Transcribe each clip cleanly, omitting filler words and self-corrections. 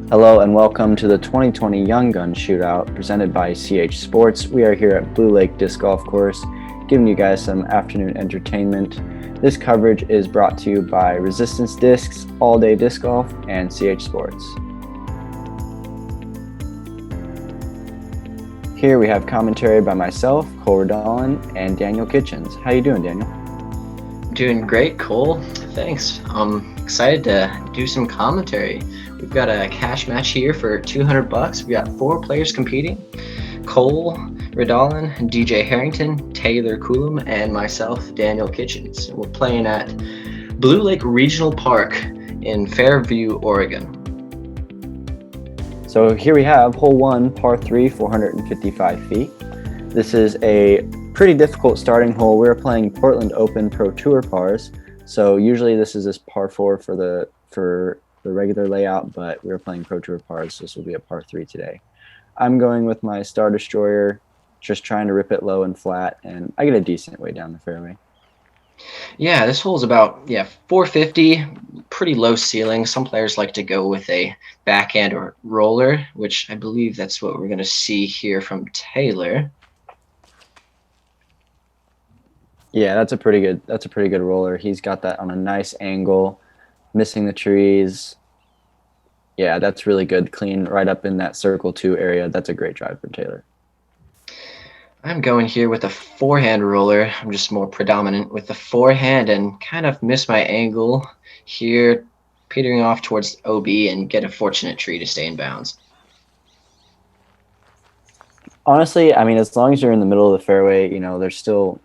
Hello and welcome to the 2020 Young Gun Shootout presented by CH Sports. We are here at Blue Lake Disc Golf Course giving you guys some afternoon entertainment. This coverage is brought to you by Resistance Discs, All Day Disc Golf, and CH Sports. Here we have commentary by myself, Cole Redalen, and Daniel Kitchens. How you doing, Daniel? Doing great, Cole. Thanks. I'm excited to do some commentary. We've got a cash match here for $200. We got 4 players competing: Cole Redalen, DJ Herrington, Taylor Coulam, and myself, Daniel Kitchens. We're playing at Blue Lake Regional Park in Fairview, Oregon. So here we have hole 1, par 3, 455 feet. This is a pretty difficult starting hole. We're playing Portland Open Pro Tour pars. So usually this is this par 4 for the regular layout, but we're playing Pro Tour pars. So this will be a par 3 today. I'm going with my Star Destroyer, just trying to rip it low and flat, and I get a decent way down the fairway. Yeah, this hole is about 450, pretty low ceiling. Some players like to go with a backhand or roller, which I believe that's what we're going to see here from Taylor. Yeah, that's a pretty good roller. He's got that on a nice angle, missing the trees. Yeah, that's really good. Clean right up in that circle 2 area. That's a great drive from Taylor. I'm going here with a forehand roller. I'm just more predominant with the forehand and kind of miss my angle here, petering off towards OB and get a fortunate tree to stay in bounds. Honestly, I mean, as long as you're in the middle of the fairway, you know, there's still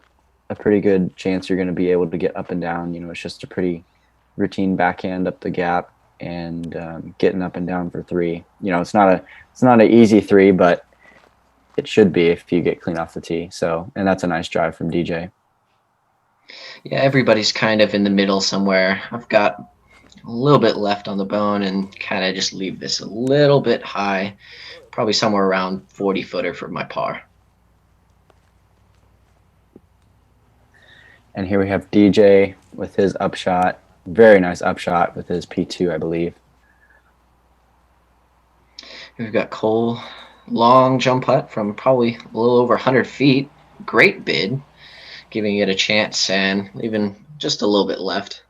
a pretty good chance you're going to be able to get up and down. You know, it's just a pretty routine backhand up the gap and getting up and down for 3. You know, it's not an easy 3, but it should be if you get clean off the tee. So, and that's a nice drive from DJ. Yeah, everybody's kind of in the middle somewhere. I've got a little bit left on the bone and kind of just leave this a little bit high, probably somewhere around 40-footer for my par. And here we have DJ with his upshot. Very nice upshot with his P2, I believe. We've got Cole. Long jump putt from probably a little over 100 feet. Great bid, giving it a chance and leaving just a little bit left.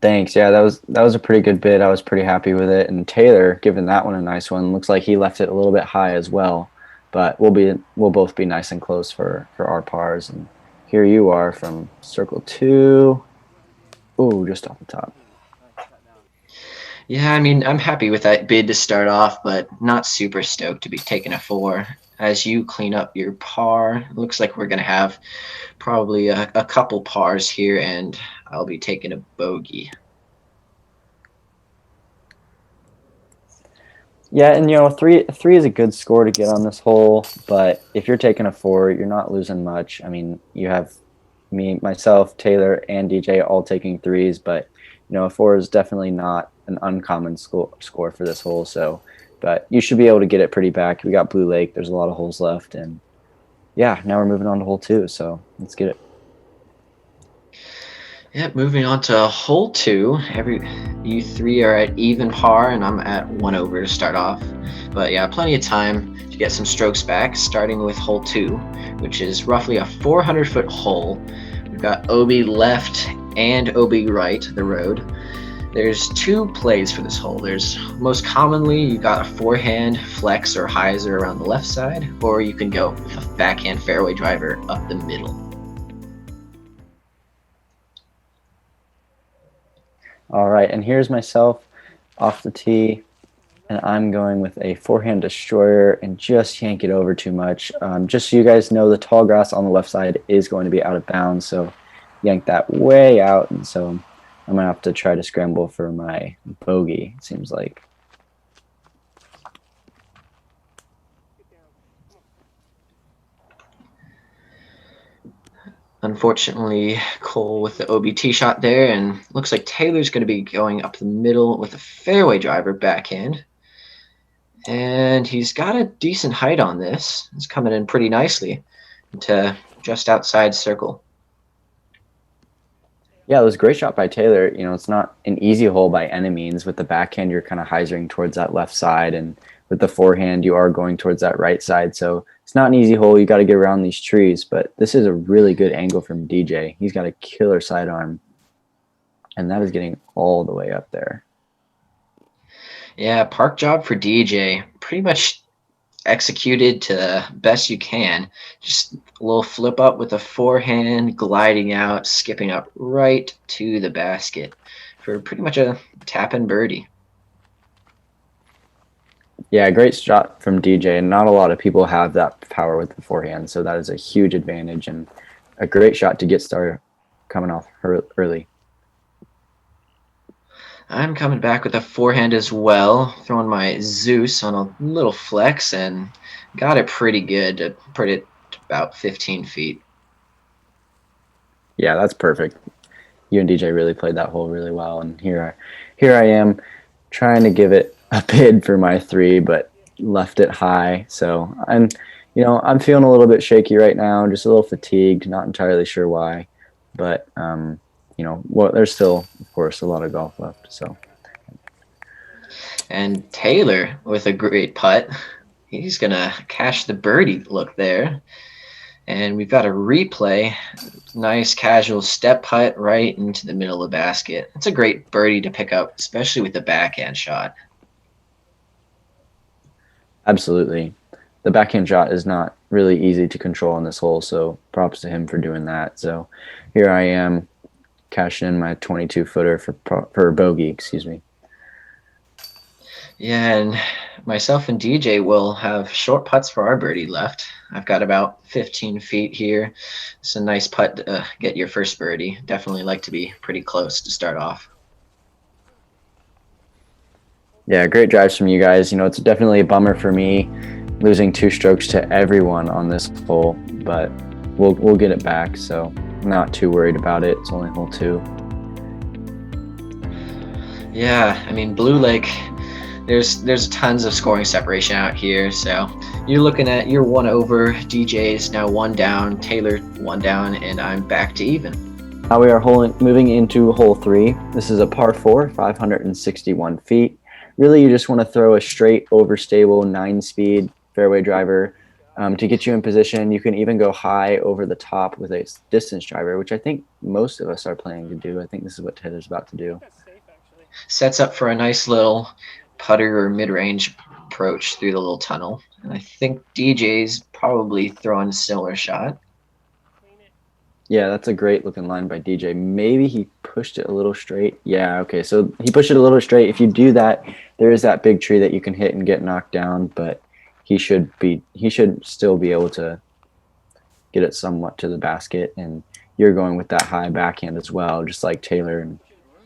Thanks. Yeah, that was a pretty good bid. I was pretty happy with it. And Taylor giving that one a nice one. Looks like he left it a little bit high as well. But we'll both be nice and close for our pars. And here you are from circle 2. Ooh, just off the top. Yeah, I mean, I'm happy with that bid to start off, but not super stoked to be taking a 4. As you clean up your par, it looks like we're going to have probably a couple pars here, and I'll be taking a bogey. Yeah, and you know, three is a good score to get on this hole, but if you're taking a 4, you're not losing much. I mean, you have me, myself, Taylor, and DJ all taking 3s, but you know, a 4 is definitely not an uncommon score for this hole. So, but you should be able to get it pretty back. We got Blue Lake. There's a lot of holes left, and yeah, now we're moving on to hole 2. So let's get it. Yeah, moving on to hole 2. You 3 are at even par, and I'm at 1 over to start off. But yeah, plenty of time to get some strokes back, starting with hole 2, which is roughly a 400-foot hole. We've got OB left and OB right, the road. There's 2 plays for this hole. There's most commonly you got a forehand flex or hyzer around the left side, or you can go with a backhand fairway driver up the middle. All right, and here's myself off the tee, and I'm going with a forehand destroyer and just yank it over too much. Just so you guys know, the tall grass on the left side is going to be out of bounds, so yank that way out, and so I'm going to have to try to scramble for my bogey, it seems like. Unfortunately, Cole with the OBT shot there, and looks like Taylor's going to be going up the middle with a fairway driver backhand. And he's got a decent height on this. It's coming in pretty nicely into just outside circle. Yeah, it was a great shot by Taylor. You know, it's not an easy hole by any means. With the backhand, you're kind of hyzering towards that left side, and with the forehand, you are going towards that right side. So it's not an easy hole. You got to get around these trees, but this is a really good angle from DJ. He's got a killer sidearm, and that is getting all the way up there. Yeah, park job for DJ. Pretty much executed to the best you can. Just a little flip up with the forehand, gliding out, skipping up right to the basket for pretty much a tap and birdie. Yeah, great shot from DJ, and not a lot of people have that power with the forehand, so that is a huge advantage and a great shot to get started coming off early. I'm coming back with a forehand as well, throwing my Zeus on a little flex and got it pretty good to put it about 15 feet. Yeah, that's perfect. You and DJ really played that hole really well, and here I am trying to give it a bid for my three, but left it high. So I'm feeling a little bit shaky right now, just a little fatigued, not entirely sure why, but well, there's still, of course, a lot of golf left. So And Taylor with a great putt. He's going to cash the birdie look there. And we've got a replay. Nice casual step putt right into the middle of the basket. It's a great birdie to pick up, especially with the backhand shot. absolutely, the backhand shot is not really easy to control on this hole. So props to him for doing that. So here I am cashing in my 22 footer for bogey. Excuse me. Yeah, and myself and DJ will have short putts for our birdie left. I've got about 15 feet here. It's a nice putt to get your first birdie. Definitely like to be pretty close to start off. Yeah, great drives from you guys. You know, it's definitely a bummer for me losing 2 strokes to everyone on this hole, but we'll get it back. So not too worried about it. It's only hole 2. Yeah, I mean Blue Lake. There's tons of scoring separation out here. So you're looking at your one over. DJ's now one down. Taylor one down, and I'm back to even. Now we are moving into hole 3. This is a par 4, 561 feet. Really, you just want to throw a straight, overstable 9-speed fairway driver to get you in position. You can even go high over the top with a distance driver, which I think most of us are planning to do. I think this is what Taylor's about to do. Sets up for a nice little putter or mid-range approach through the little tunnel. And I think DJ's probably throwing a similar shot. Yeah, that's a great looking line by DJ. Maybe he pushed it a little straight. Yeah, okay. So he pushed it a little straight. If you do that, there is that big tree that you can hit and get knocked down, but he should still be able to get it somewhat to the basket, and you're going with that high backhand as well, just like Taylor, and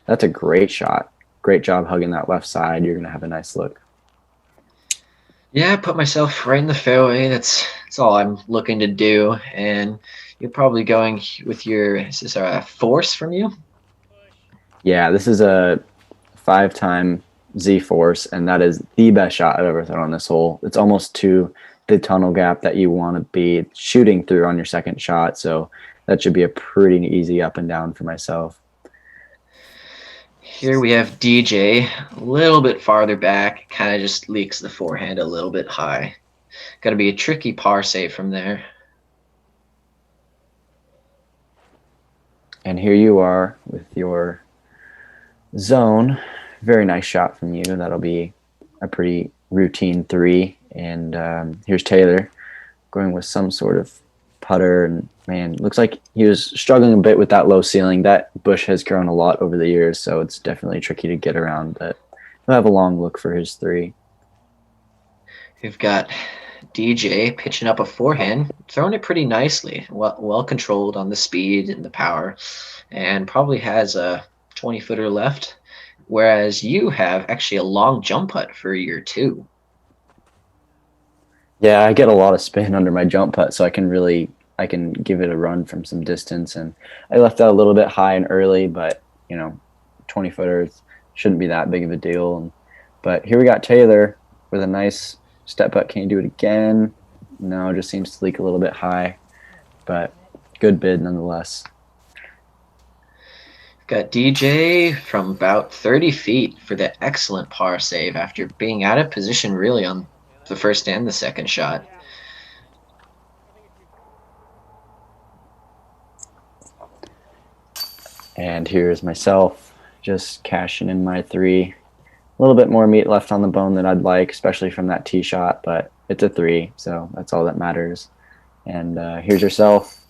that's a great shot. Great job hugging that left side. You're going to have a nice look. Yeah, I put myself right in the fairway. That's all I'm looking to do. And you're probably going with is this a force from you? Yeah, this is a 5-time Z force, and that is the best shot I've ever thrown on this hole. It's almost to the tunnel gap that you want to be shooting through on your second shot, so that should be a pretty easy up and down for myself. Here we have DJ a little bit farther back, kind of just leaks the forehand a little bit high. Got to be a tricky par save from there. And here you are with your zone. Very nice shot from you. That'll be a pretty routine 3. And here's Taylor going with some sort of putter, and man, looks like he was struggling a bit with that low ceiling. That bush has grown a lot over the years, so it's definitely tricky to get around, but he'll have a long look for his 3. We've got DJ pitching up a forehand, throwing it pretty nicely, well controlled on the speed and the power, and probably has a 20-footer left, whereas you have actually a long jump putt for your 2. Yeah, I get a lot of spin under my jump putt, so I can give it a run from some distance, and I left that a little bit high and early, but 20-footers shouldn't be that big of a deal. But here we got Taylor with a nice step putt. Can you do it again? No, it just seems to leak a little bit high, but good bid nonetheless. Got DJ from about 30 feet for the excellent par save after being out of position really on the first and the second shot. And here's myself just cashing in my 3. A little bit more meat left on the bone than I'd like, especially from that tee shot, but it's a 3, so that's all that matters. And here's yourself.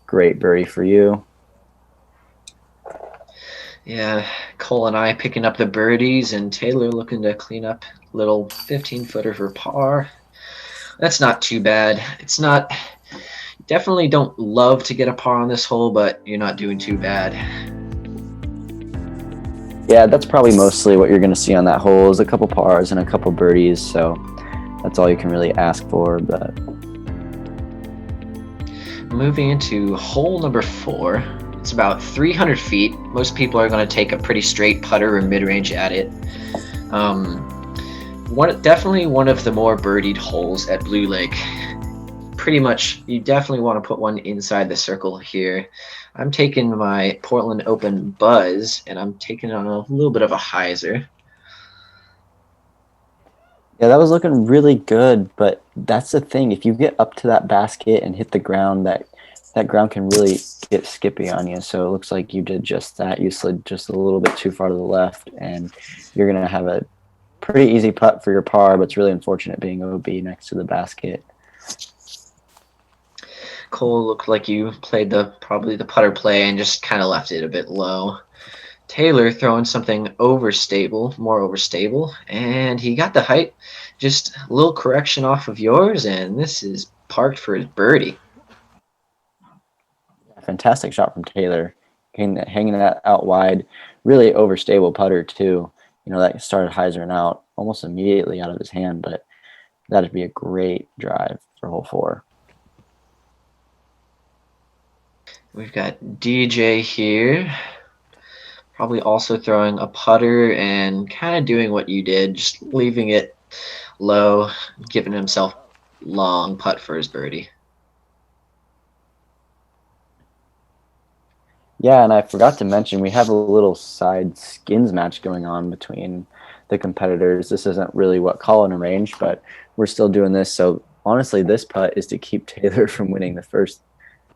Great birdie for you. Yeah, Cole and I picking up the birdies, and Taylor looking to clean up little 15-footer for par. That's not too bad. It's not. Definitely don't love to get a par on this hole, but you're not doing too bad. Yeah, that's probably mostly what you're going to see on that hole is a couple pars and a couple birdies, so that's all you can really ask for. But moving into hole number 4, it's about 300 feet. Most people are going to take a pretty straight putter or mid-range at it. Definitely one of the more birdied holes at Blue Lake. Pretty much, you definitely want to put one inside the circle here. I'm taking my Portland Open Buzz, and I'm taking on a little bit of a hyzer. yeah, that was looking really good, but that's the thing. If you get up to that basket and hit the ground, that ground can really get skippy on you. So it looks like you did just that. You slid just a little bit too far to the left, and you're going to have a pretty easy putt for your par, but it's really unfortunate being OB next to the basket. Cole looked like you played probably the putter play and just kind of left it a bit low. Taylor throwing something more overstable, and he got the height. Just a little correction off of yours, and this is parked for his birdie. Fantastic shot from Taylor, hanging that out wide. Really overstable putter too. You know, that started hyzering out almost immediately out of his hand, but that'd be a great drive for hole 4. We've got DJ here, probably also throwing a putter and kind of doing what you did, just leaving it low, giving himself long putt for his birdie. Yeah, and I forgot to mention we have a little side skins match going on between the competitors. This isn't really what Colin arranged, but we're still doing this. So honestly, this putt is to keep Taylor from winning the first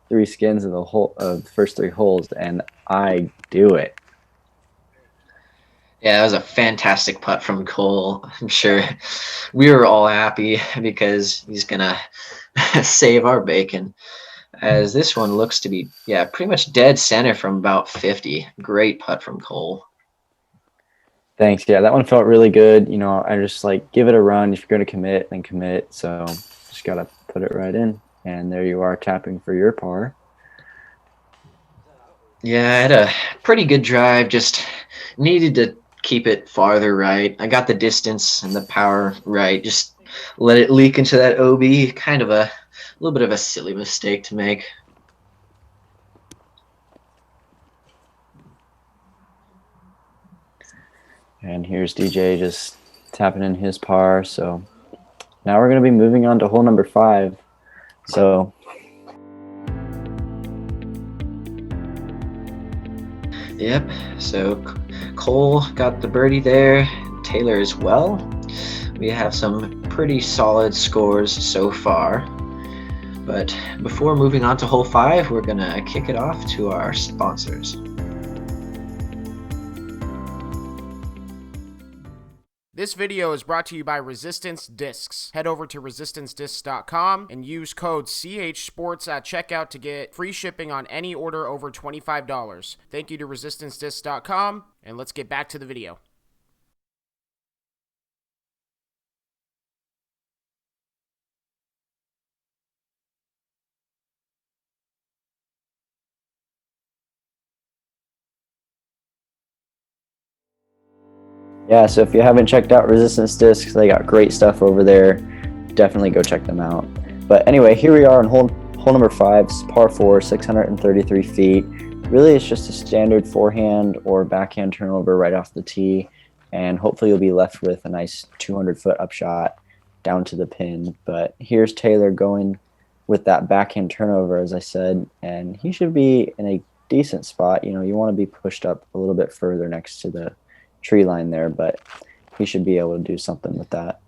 3 skins of the first 3 holes, and I do it. Yeah, that was a fantastic putt from Cole. I'm sure we were all happy because he's gonna save our bacon. As this one looks to be, yeah, pretty much dead center from about 50. Great putt from Cole. Thanks. Yeah, that one felt really good. You know, I just like give it a run. If you're going to commit, then commit. So just got to put it right in. And there you are tapping for your par. Yeah, I had a pretty good drive. Just needed to keep it farther right. I got the distance and the power right. Just let it leak into that OB. Kind of a little bit of a silly mistake to make. And here's DJ just tapping in his par. So now we're going to be moving on to hole number 5. So yep. So Cole got the birdie there. Taylor as well. We have some pretty solid scores so far. But before moving on to hole 5, we're going to kick it off to our sponsors. This video is brought to you by Resistance Discs. Head over to resistancediscs.com and use code CHSports at checkout to get free shipping on any order over $25. Thank you to resistancediscs.com, and let's get back to the video. yeah, so if you haven't checked out Resistance Discs, they got great stuff over there. Definitely go check them out. But anyway, here we are on hole number 5, par 4, 633 feet. Really, it's just a standard forehand or backhand turnover right off the tee, and hopefully you'll be left with a nice 200-foot upshot down to the pin. But here's Taylor going with that backhand turnover, as I said, and he should be in a decent spot. You know, you want to be pushed up a little bit further next to the tree line there, but he should be able to do something with that.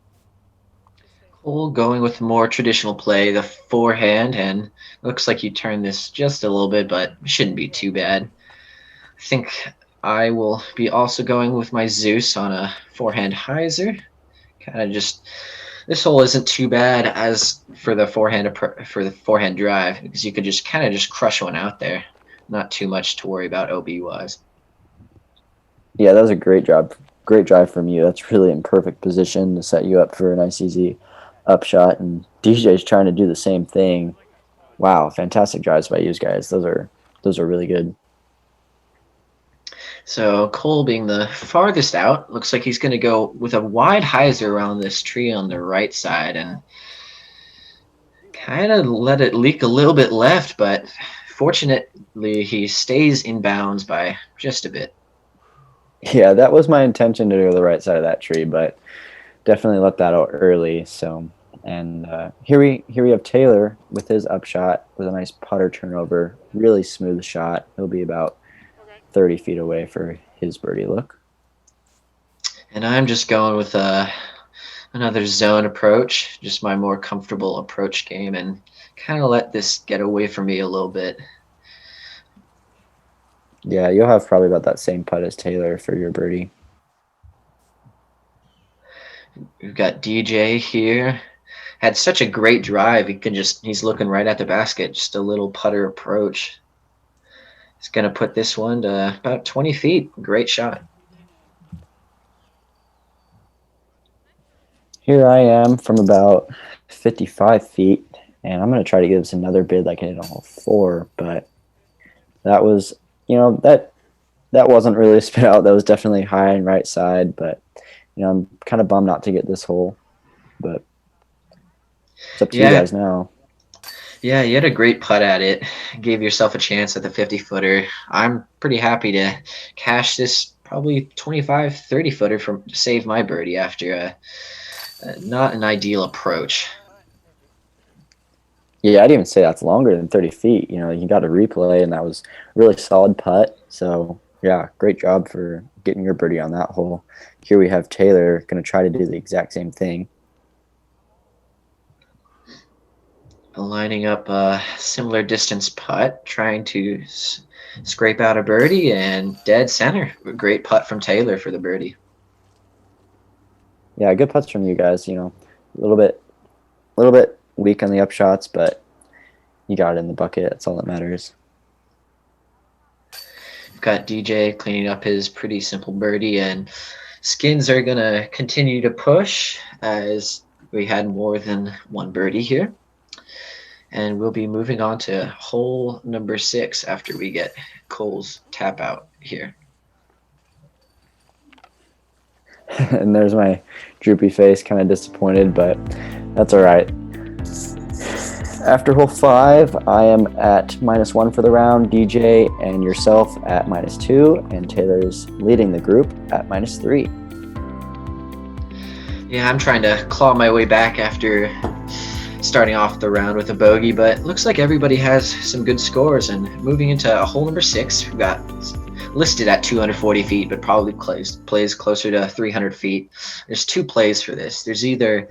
Cole going with more traditional play, the forehand, and looks like you turned this just a little bit, but shouldn't be too bad. I think I will be also going with my Zeus on a forehand hyzer. Kind of just this hole isn't too bad as for the forehand drive because you could just kind of just crush one out there. Not too much to worry about OB wise. Yeah, that was a great job. Great drive from you. That's really in perfect position to set you up for a nice, easy upshot. And DJ's trying to do the same thing. Wow, fantastic drives by you guys. Those are really good. So Cole being the farthest out, looks like he's going to go with a wide hyzer around this tree on the right side and kind of let it leak a little bit left, but fortunately he stays in bounds by just a bit. Yeah, that was my intention to go to the right side of that tree, but definitely let that out early. So, and here we have Taylor with his upshot with a nice putter turnover, really smooth shot. He'll be about 30 feet away for his birdie look. And I'm just going with another zone approach, just my more comfortable approach game, and kind of let this get away from me a little bit. Yeah, you'll have probably about that same putt as Taylor for your birdie. We've got DJ here. Had such a great drive. He's looking right at the basket, just a little putter approach. He's going to put this one to about 20 feet. Great shot. Here I am from about 55 feet, and I'm going to try to give this another bid like I did on hole 4, but that was, that wasn't really a spit out. That was definitely high and right side, but, I'm kind of bummed not to get this hole, but it's up to you guys now. Yeah, you had a great putt at it. Gave yourself a chance at the 50-footer. I'm pretty happy to cash this probably 25, 30-footer to save my birdie after not an ideal approach. Yeah, I'd even say that's longer than 30 feet. You got a replay, and that was a really solid putt. So, yeah, great job for getting your birdie on that hole. Here we have Taylor going to try to do the exact same thing. Lining up a similar distance putt, trying to scrape out a birdie, and dead center. A great putt from Taylor for the birdie. Yeah, good putts from you guys. A little bit weak on the upshots, but you got it in the bucket. That's all that matters. We've got DJ cleaning up his pretty simple birdie, and skins are going to continue to push as we had more than one birdie here. And we'll be moving on to hole number 6 after we get Cole's tap out here. And there's my droopy face, kind of disappointed, but that's all right. After hole 5, I am at -1 for the round, DJ and yourself at -2, and Taylor's leading the group at -3. Yeah, I'm trying to claw my way back after starting off the round with a bogey, but looks like everybody has some good scores. And moving into hole number 6, we've got listed at 240 feet, but probably plays closer to 300 feet. There's 2 plays for this. There's either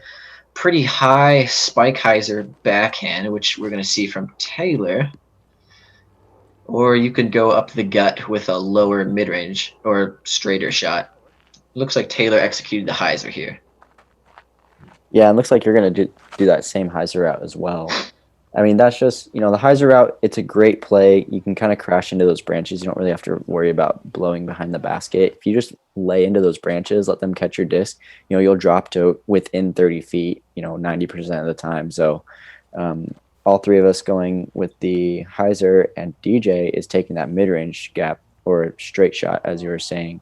pretty high spike hyzer backhand, which we're going to see from Taylor, or you could go up the gut with a lower mid-range or straighter shot. Looks like Taylor executed the hyzer here. Yeah, it looks like you're going to do that same hyzer route as well. I mean, that's just, the hyzer route, it's a great play. You can kind of crash into those branches. You don't really have to worry about blowing behind the basket. If you just lay into those branches, let them catch your disc, you'll drop to within 30 feet, 90% of the time. So all 3 of us going with the hyzer, and DJ is taking that mid-range gap or straight shot, as you were saying,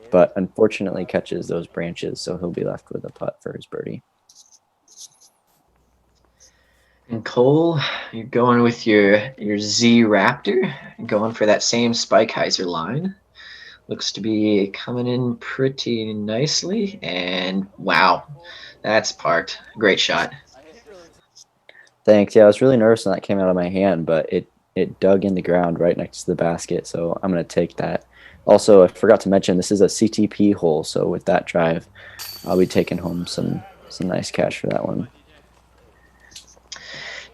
but unfortunately catches those branches, so he'll be left with a putt for his birdie. And Cole, you're going with your Z Raptor, going for that same spike hyzer line. Looks to be coming in pretty nicely, and wow, that's parked. Great shot. Thanks. Yeah, I was really nervous when that came out of my hand, but it it dug in the ground right next to the basket, so I'm going to take that. Also, I forgot to mention this is a CTP hole, so with that drive, I'll be taking home some nice cash for that one.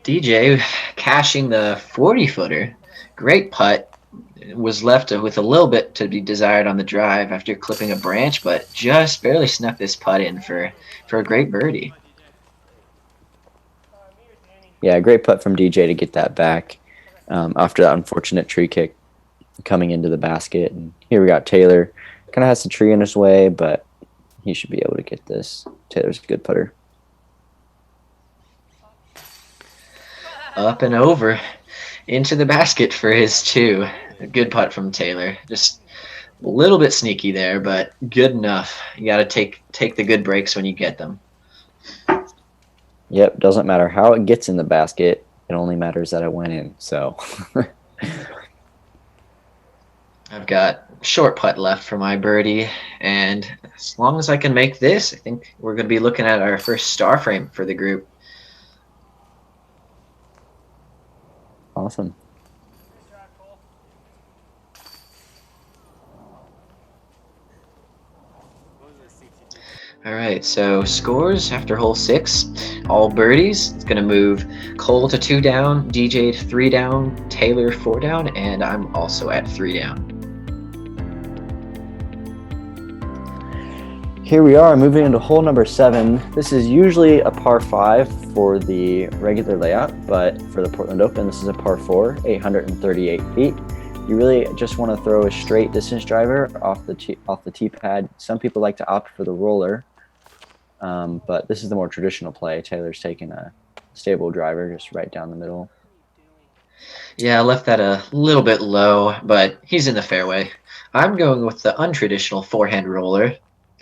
DJ cashing the 40-footer. Great putt. Was left with a little bit to be desired on the drive after clipping a branch, but just barely snuck this putt in for a great birdie. Yeah, great putt from DJ to get that back after that unfortunate tree kick coming into the basket. And here we got Taylor. Kind of has the tree in his way, but he should be able to get this. Taylor's a good putter. Up and over into the basket for his 2. A good putt from Taylor. Just a little bit sneaky there, but good enough. You got to take the good breaks when you get them. Yep, doesn't matter how it gets in the basket. It only matters that it went in. So I've got short putt left for my birdie, and as long as I can make this, I think we're going to be looking at our first star frame for the group. awesome. All right, so scores after hole 6, all birdies. It's going to move Cole to 2 down, DJ to 3 down, Taylor 4 down, and I'm also at 3 down. Here we are moving into hole number 7. This is usually a par 5 for the regular layout, but for the Portland Open, this is a par 4, 838 feet. You really just want to throw a straight distance driver off the tee pad. Some people like to opt for the roller, but this is the more traditional play. Taylor's taking a stable driver just right down the middle. Yeah, I left that a little bit low, but he's in the fairway. I'm going with the untraditional forehand roller,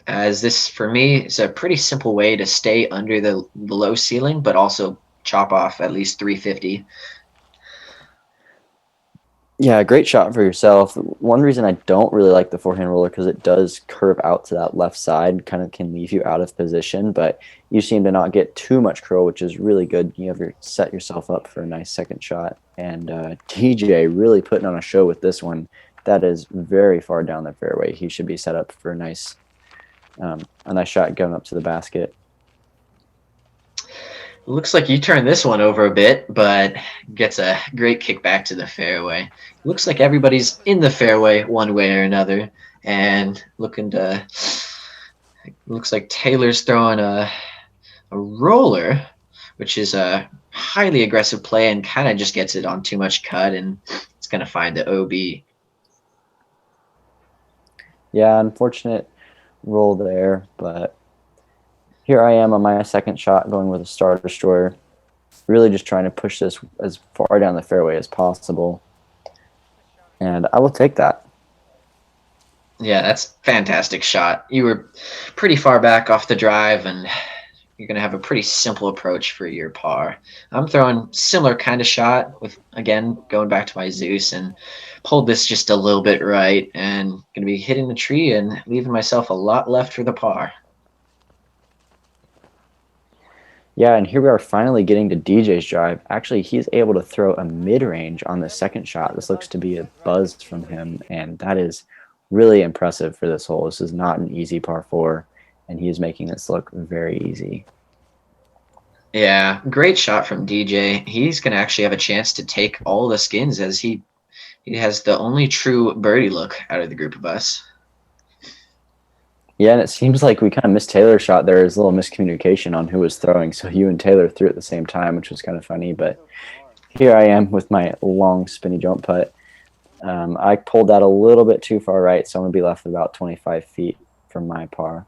as this, for me, is a pretty simple way to stay under the low ceiling, but also chop off at least 350. Yeah, great shot for yourself. One reason I don't really like the forehand roller because it does curve out to that left side, kind of can leave you out of position, but you seem to not get too much curl, which is really good. You have set yourself up for a nice second shot. And DJ really putting on a show with this one. That is very far down the fairway. He should be set up for a nice shot going up to the basket. Looks like you turned this one over a bit, but gets a great kick back to the fairway. Looks like everybody's in the fairway one way or another, and looks like Taylor's throwing a roller, which is a highly aggressive play and kind of just gets it on too much cut, and it's going to find the OB. Yeah, unfortunate roll there, but here I am on my second shot going with a Star Destroyer. Really just trying to push this as far down the fairway as possible. And I will take that. Yeah, that's a fantastic shot. You were pretty far back off the drive, and you're going to have a pretty simple approach for your par. I'm throwing similar kind of shot with, again, going back to my Zeus, and pulled this just a little bit right, and going to be hitting the tree and leaving myself a lot left for the par. Yeah, and here we are finally getting to DJ's drive. Actually, he's able to throw a mid-range on the second shot. This looks to be a buzz from him, and that is really impressive for this hole. This is not an easy par 4, and he is making this look very easy. Yeah, great shot from DJ. He's going to actually have a chance to take all the skins, as he has the only true birdie look out of the group of us. Yeah, and it seems like we kind of missed Taylor's shot. There is a little miscommunication on who was throwing, so you and Taylor threw at the same time, which was kind of funny. But here I am with my long spinny jump putt. I pulled that a little bit too far right, so I'm going to be left with about 25 feet from my par.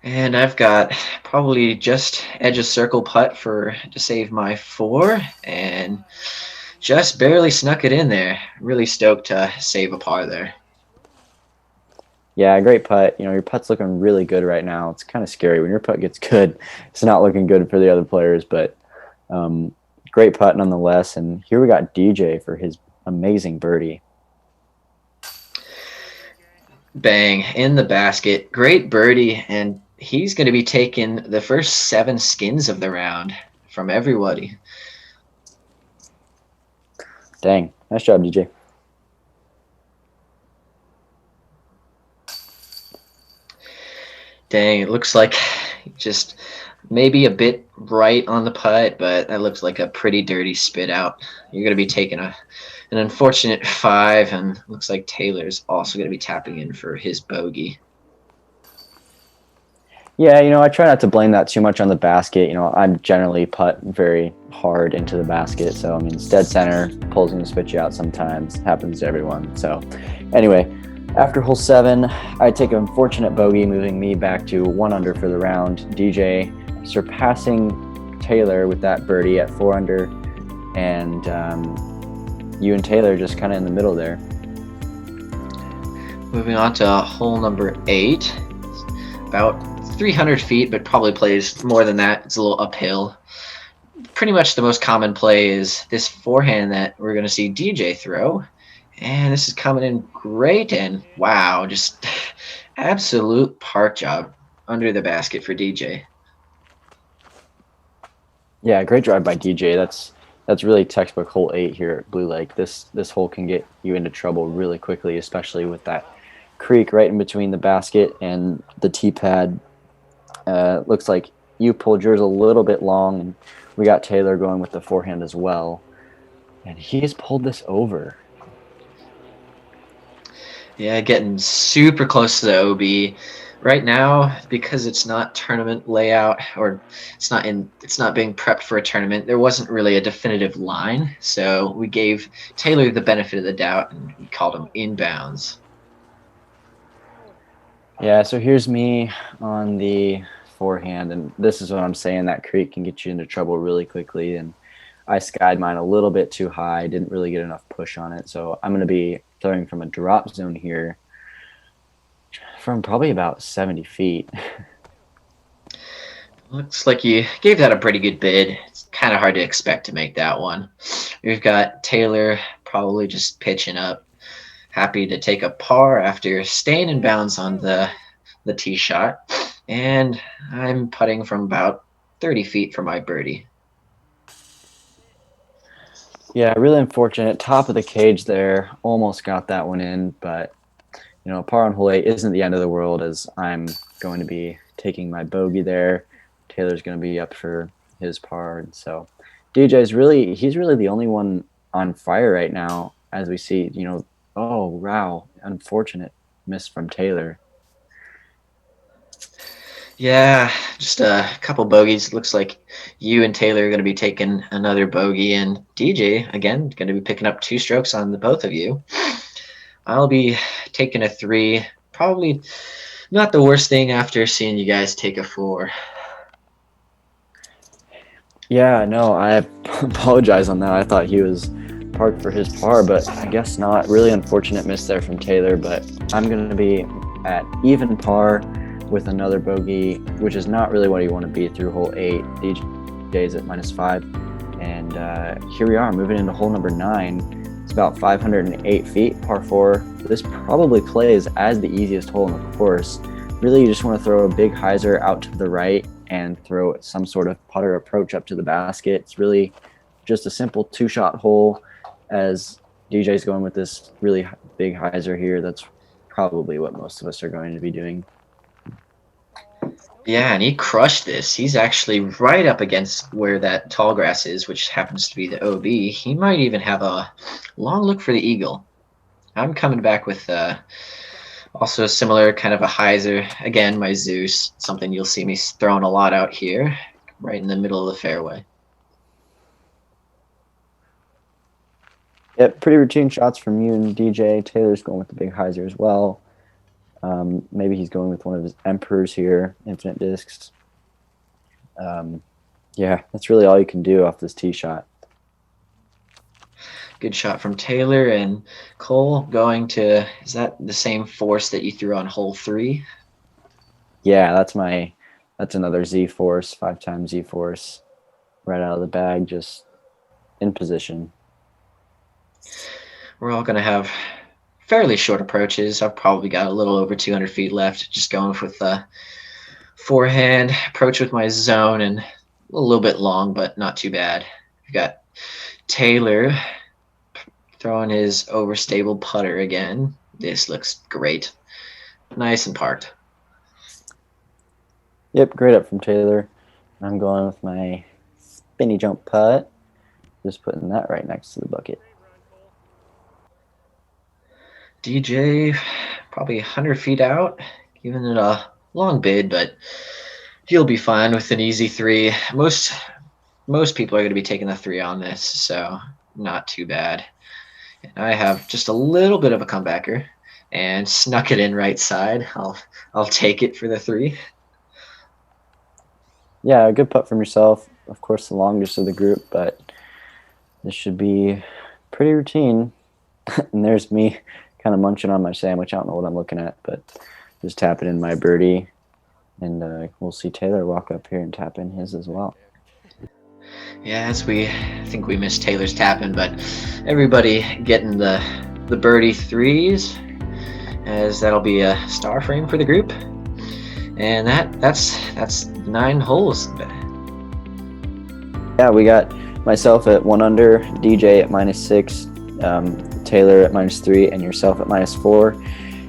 And I've got probably just edge of circle putt to save my 4, and just barely snuck it in there. Really stoked to save a par there. Yeah, great putt. You know, your putt's looking really good right now. It's kind of scary when your putt gets good. It's not looking good for the other players, but great putt nonetheless. And here we got DJ for his amazing birdie. Bang, in the basket. Great birdie, and he's going to be taking the first 7 skins of the round from everybody. Dang. Nice job, DJ. Dang, it looks like just maybe a bit right on the putt, but that looks like a pretty dirty spit out. You're going to be taking an unfortunate 5, and looks like Taylor's also going to be tapping in for his bogey. Yeah, I try not to blame that too much on the basket. I'm generally putt very hard into the basket. So, I mean, it's dead center, pulls and spit you out sometimes. Happens to everyone. So, anyway, after hole 7, I take an unfortunate bogey, moving me back to 1 under for the round. DJ surpassing Taylor with that birdie at 4 under. And you and Taylor just kind of in the middle there. Moving on to hole number 8. About 300 feet, but probably plays more than that. It's a little uphill. Pretty much the most common play is this forehand that we're going to see DJ throw. And this is coming in great, and wow, just absolute park job under the basket for DJ. Yeah, great drive by DJ. That's really textbook hole 8 here at Blue Lake. This hole can get you into trouble really quickly, especially with that creek right in between the basket and the tee pad. Looks like you pulled yours a little bit long, and we got Taylor going with the forehand as well. And he's pulled this over. Yeah, getting super close to the OB. Right now, because it's not tournament layout, or it's not being prepped for a tournament, there wasn't really a definitive line. So we gave Taylor the benefit of the doubt, and we called him inbounds. Yeah, so here's me on the forehand, and this is what I'm saying. That creek can get you into trouble really quickly, and I skied mine a little bit too high. Didn't really get enough push on it, so I'm going to be throwing from a drop zone here from probably about 70 feet. Looks like you gave that a pretty good bid. It's kind of hard to expect to make that one. We've got Taylor probably just pitching up, happy to take a par after staying in bounds on the tee shot. And I'm putting from about 30 feet for my birdie. Yeah, really unfortunate. Top of the cage there. Almost got that one in, but par on hole 8 isn't the end of the world, as I'm going to be taking my bogey there. Taylor's going to be up for his par, and so he's really the only one on fire right now, as we see. Oh wow, unfortunate miss from Taylor. Yeah, just a couple bogeys. Looks like you and Taylor are going to be taking another bogey, and DJ, again, going to be picking up 2 strokes on the both of you. I'll be taking a 3. Probably not the worst thing after seeing you guys take a 4. Yeah, no, I apologize on that. I thought he was parked for his par, but I guess not. Really unfortunate miss there from Taylor, but I'm going to be at even par with another bogey, which is not really what you want to be through hole 8. DJ's at -5. And here we are moving into hole number 9. It's about 508 feet, par 4. This probably plays as the easiest hole in the course. Really, you just want to throw a big hyzer out to the right and throw some sort of putter approach up to the basket. It's really just a simple 2-shot hole, as DJ's going with this really big hyzer here. That's probably what most of us are going to be doing. Yeah, and he crushed this. He's actually right up against where that tall grass is, which happens to be the OB. He might even have a long look for the eagle. I'm coming back with also a similar kind of a hyzer. Again, my Zeus, something you'll see me throwing a lot out here, right in the middle of the fairway. Yep, pretty routine shots from you and DJ. Taylor's going with the big hyzer as well. Maybe he's going with one of his Emperors here, infinite discs. Yeah, that's really all you can do off this tee shot. Good shot from Taylor, and Cole going to, is that the same force that you threw on hole 3? Yeah, that's another Z force, 5-time Z force, right out of the bag, just in position. We're all going to have fairly short approaches. I've probably got a little over 200 feet left, just going with the forehand approach with my zone, and a little bit long, but not too bad. We've got Taylor throwing his overstable putter again. This looks great. Nice and parked. Yep, great up from Taylor. I'm going with my spinny jump putt. Just putting that right next to the bucket. DJ, probably 100 feet out, giving it a long bid, but he'll be fine with an easy 3. Most people are going to be taking the 3 on this, so not too bad. And I have just a little bit of a comebacker and snuck it in right side. I'll take it for the 3. Yeah, a good putt from yourself. Of course, the longest of the group, but this should be pretty routine. And there's me kind of munching on my sandwich. I don't know what I'm looking at, but just tapping in my birdie. And we'll see Taylor walk up here and tap in his as well. Yeah, I think we missed Taylor's tapping, but everybody getting the birdie 3s, as that'll be a star frame for the group. And that's 9 holes. Yeah, we got myself at 1 under, DJ at -6, Taylor at -3, and yourself at -4.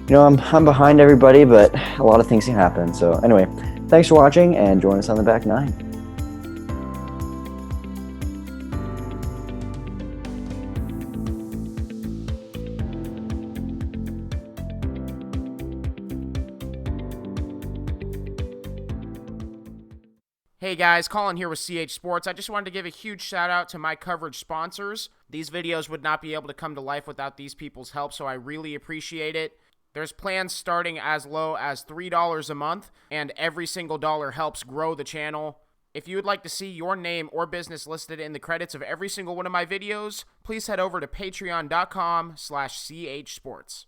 You know, I'm behind everybody, but a lot of things can happen. So anyway, thanks for watching, and join us on the back 9. Hey guys, Colin here with CH Sports. I just wanted to give a huge shout out to my coverage sponsors. These videos would not be able to come to life without these people's help, so I really appreciate it. There's plans starting as low as $3 a month, and every single dollar helps grow the channel. If you would like to see your name or business listed in the credits of every single one of my videos, please head over to patreon.com/chsports.